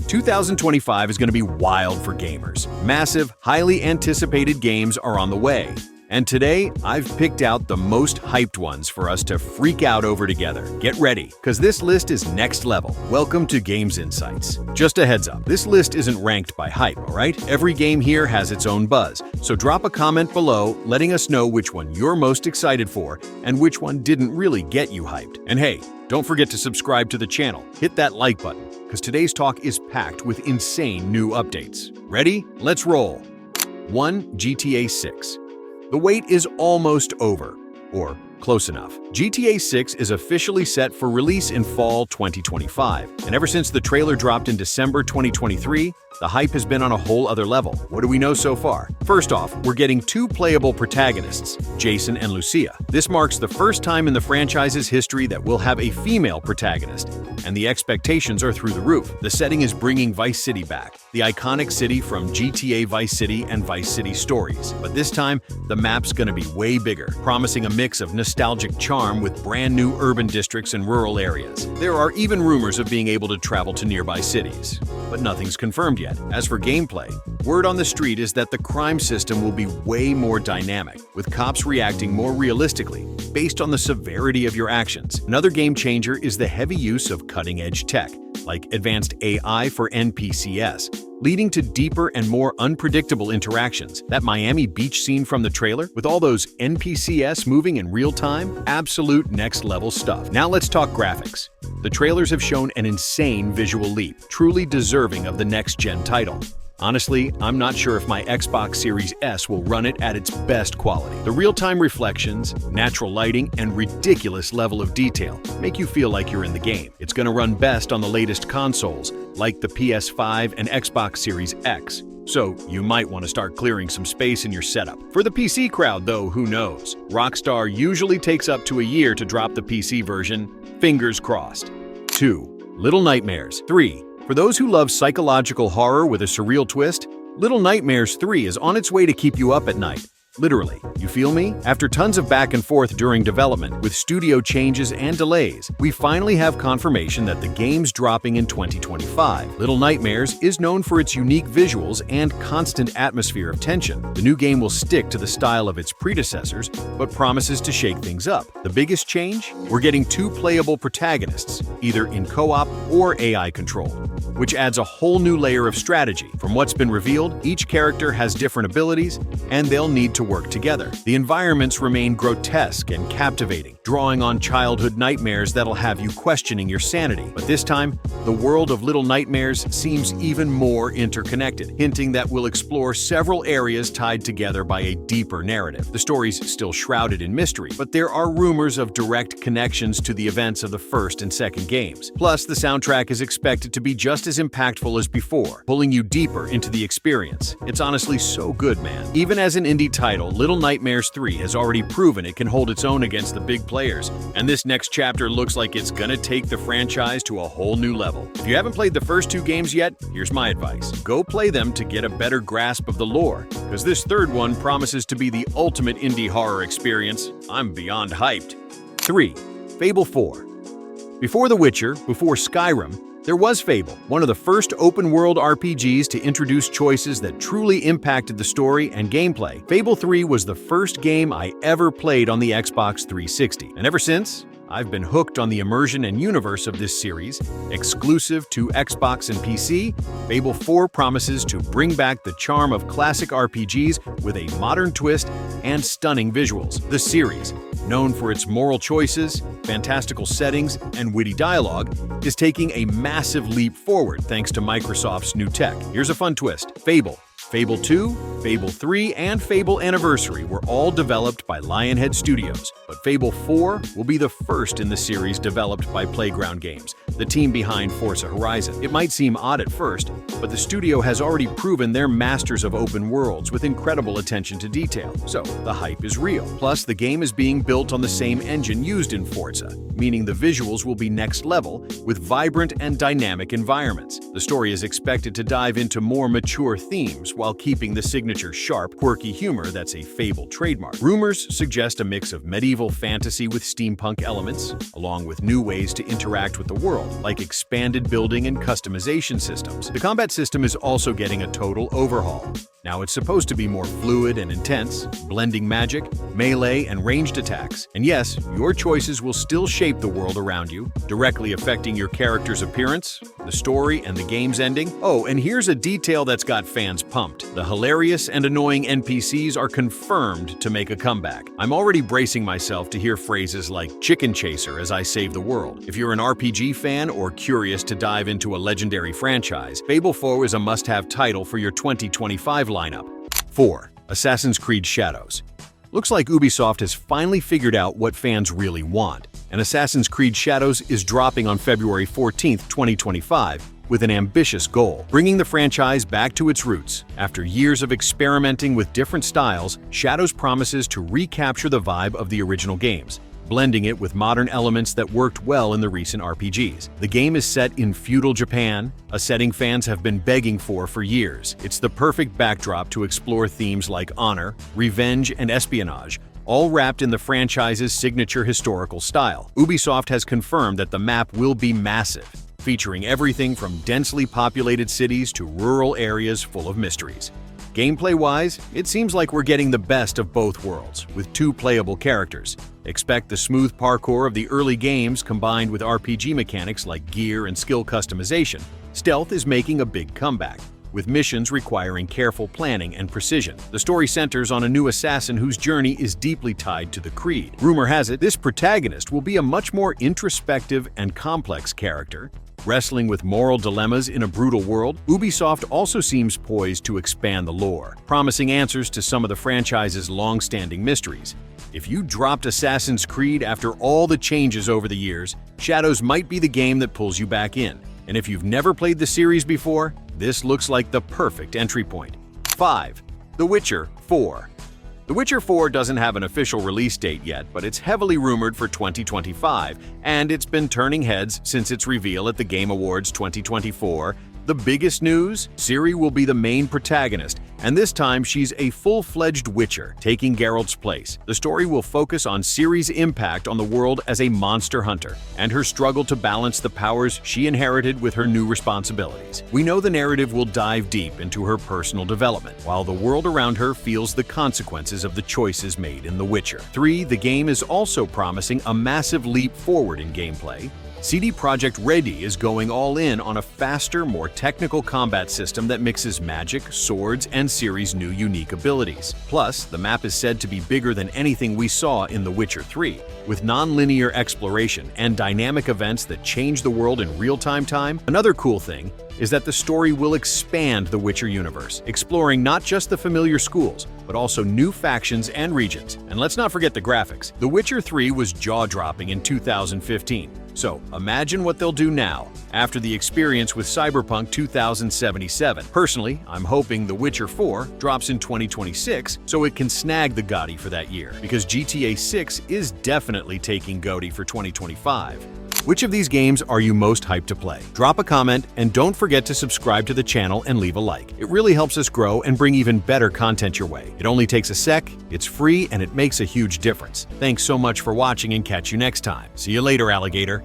2025 is going to be wild for gamers. Massive, highly anticipated games are on the way. And today, I've picked out the most hyped ones for us to freak out over together. Get ready, because this list is next level. Welcome to Games Insights. Just a heads up, this list isn't ranked by hype, alright? Every game here has its own buzz, so drop a comment below letting us know which one you're most excited for and which one didn't really get you hyped. And hey, don't forget to subscribe to the channel. Hit that like button, because today's talk is packed with insane new updates. Ready? Let's roll. 1. GTA 6. The wait is almost over, or close enough. GTA 6 is officially set for release in fall 2025, and ever since the trailer dropped in December 2023, the hype has been on a whole other level. What do we know so far? First off, we're getting two playable protagonists, Jason and Lucia. This marks the first time in the franchise's history that we'll have a female protagonist, and the expectations are through the roof. The setting is bringing Vice City back, the iconic city from GTA Vice City and Vice City Stories. But this time, the map's gonna be way bigger, promising a mix of nostalgic charm with brand new urban districts and rural areas. There are even rumors of being able to travel to nearby cities, but nothing's confirmed yet. As for gameplay, word on the street is that the crime system will be way more dynamic, with cops reacting more realistically based on the severity of your actions. Another game changer is the heavy use of cutting-edge tech, like advanced AI for NPCs, leading to deeper and more unpredictable interactions. That Miami Beach scene from the trailer, with all those NPCs moving in real time, absolute next-level stuff. Now let's talk graphics. The trailers have shown an insane visual leap, truly deserving of the next-gen title. Honestly, I'm not sure if my Xbox Series S will run it at its best quality. The real-time reflections, natural lighting, and ridiculous level of detail make you feel like you're in the game. It's gonna run best on the latest consoles, like the PS5 and Xbox Series X. So you might want to start clearing some space in your setup. For the PC crowd, though, who knows? Rockstar usually takes up to a year to drop the PC version. Fingers crossed. 2. Little Nightmares. 3. For those who love psychological horror with a surreal twist, Little Nightmares 3 is on its way to keep you up at night. Literally, you feel me? After tons of back and forth during development, with studio changes and delays, we finally have confirmation that the game's dropping in 2025. Little Nightmares is known for its unique visuals and constant atmosphere of tension. The new game will stick to the style of its predecessors, but promises to shake things up. The biggest change? We're getting two playable protagonists, either in co-op or AI control, which adds a whole new layer of strategy. From what's been revealed, each character has different abilities, and they'll need to work together. The environments remain grotesque and captivating, drawing on childhood nightmares that'll have you questioning your sanity. But this time, the world of Little Nightmares seems even more interconnected, hinting that we'll explore several areas tied together by a deeper narrative. The story's still shrouded in mystery, but there are rumors of direct connections to the events of the first and second games. Plus, the soundtrack is expected to be just as impactful as before, pulling you deeper into the experience. It's honestly so good, man. Even as an indie title, Little Nightmares 3 has already proven it can hold its own against the big players, and this next chapter looks like it's gonna take the franchise to a whole new level. If you haven't played the first two games yet, here's my advice. Go play them to get a better grasp of the lore, because this third one promises to be the ultimate indie horror experience. I'm beyond hyped. 3. Fable 4. Before The Witcher, before Skyrim, there was Fable, one of the first open-world RPGs to introduce choices that truly impacted the story and gameplay. Fable 3 was the first game I ever played on the Xbox 360, and ever since, I've been hooked on the immersion and universe of this series. Exclusive to Xbox and PC, Fable 4 promises to bring back the charm of classic RPGs with a modern twist and stunning visuals. The series, known for its moral choices, fantastical settings, and witty dialogue, is taking a massive leap forward thanks to Microsoft's new tech. Here's a fun twist. Fable 2, Fable 3, and Fable Anniversary were all developed by Lionhead Studios, but Fable 4 will be the first in the series developed by Playground Games, the team behind Forza Horizon. It might seem odd at first, but the studio has already proven they're masters of open worlds with incredible attention to detail, so the hype is real. Plus, the game is being built on the same engine used in Forza, meaning the visuals will be next level with vibrant and dynamic environments. The story is expected to dive into more mature themes while keeping the signature sharp, quirky humor that's a Fable trademark. Rumors suggest a mix of medieval fantasy with steampunk elements, along with new ways to interact with the world. world, like expanded building and customization systems. The combat system is also getting a total overhaul. Now it's supposed to be more fluid and intense, blending magic, melee, and ranged attacks. And yes, your choices will still shape the world around you, directly affecting your character's appearance, the story, and the game's ending. Oh, and here's a detail that's got fans pumped. The hilarious and annoying NPCs are confirmed to make a comeback. I'm already bracing myself to hear phrases like chicken chaser as I save the world. If you're an RPG fan or curious to dive into a legendary franchise, Fable 4 is a must-have title for your 2025 lineup. 4. Assassin's Creed Shadows. Looks like Ubisoft has finally figured out what fans really want, and Assassin's Creed Shadows is dropping on February 14, 2025, with an ambitious goal, bringing the franchise back to its roots. After years of experimenting with different styles, Shadows promises to recapture the vibe of the original games, blending it with modern elements that worked well in the recent RPGs. The game is set in feudal Japan, a setting fans have been begging for years. It's the perfect backdrop to explore themes like honor, revenge, and espionage, all wrapped in the franchise's signature historical style. Ubisoft has confirmed that the map will be massive, featuring everything from densely populated cities to rural areas full of mysteries. Gameplay-wise, it seems like we're getting the best of both worlds, with 2 playable characters. Expect the smooth parkour of the early games combined with RPG mechanics like gear and skill customization. Stealth is making a big comeback, with missions requiring careful planning and precision. The story centers on a new assassin whose journey is deeply tied to the Creed. Rumor has it this protagonist will be a much more introspective and complex character, wrestling with moral dilemmas in a brutal world. Ubisoft also seems poised to expand the lore, promising answers to some of the franchise's long-standing mysteries. If you dropped Assassin's Creed after all the changes over the years, Shadows might be the game that pulls you back in. And if you've never played the series before, this looks like the perfect entry point. 5. The Witcher 4. The Witcher 4 doesn't have an official release date yet, but it's heavily rumored for 2025, and it's been turning heads since its reveal at the Game Awards 2024. The biggest news? Ciri will be the main protagonist, and this time she's a full-fledged Witcher, taking Geralt's place. The story will focus on Ciri's impact on the world as a monster hunter, and her struggle to balance the powers she inherited with her new responsibilities. We know the narrative will dive deep into her personal development, while the world around her feels the consequences of the choices made in The Witcher. 3. The game is also promising a massive leap forward in gameplay. CD Projekt Red is going all in on a faster, more technical combat system that mixes magic, swords, and Ciri's new unique abilities. Plus, the map is said to be bigger than anything we saw in The Witcher 3, with non-linear exploration and dynamic events that change the world in real-time. Another cool thing is that the story will expand the Witcher universe, exploring not just the familiar schools, but also new factions and regions. And let's not forget the graphics. The Witcher 3 was jaw-dropping in 2015. So imagine what they'll do now, after the experience with Cyberpunk 2077. Personally, I'm hoping The Witcher 4 drops in 2026 so it can snag the GOTY for that year, because GTA 6 is definitely taking GOTY for 2025. Which of these games are you most hyped to play? Drop a comment and don't forget to subscribe to the channel and leave a like. It really helps us grow and bring even better content your way. It only takes a sec, it's free, and it makes a huge difference. Thanks so much for watching and catch you next time. See you later, alligator.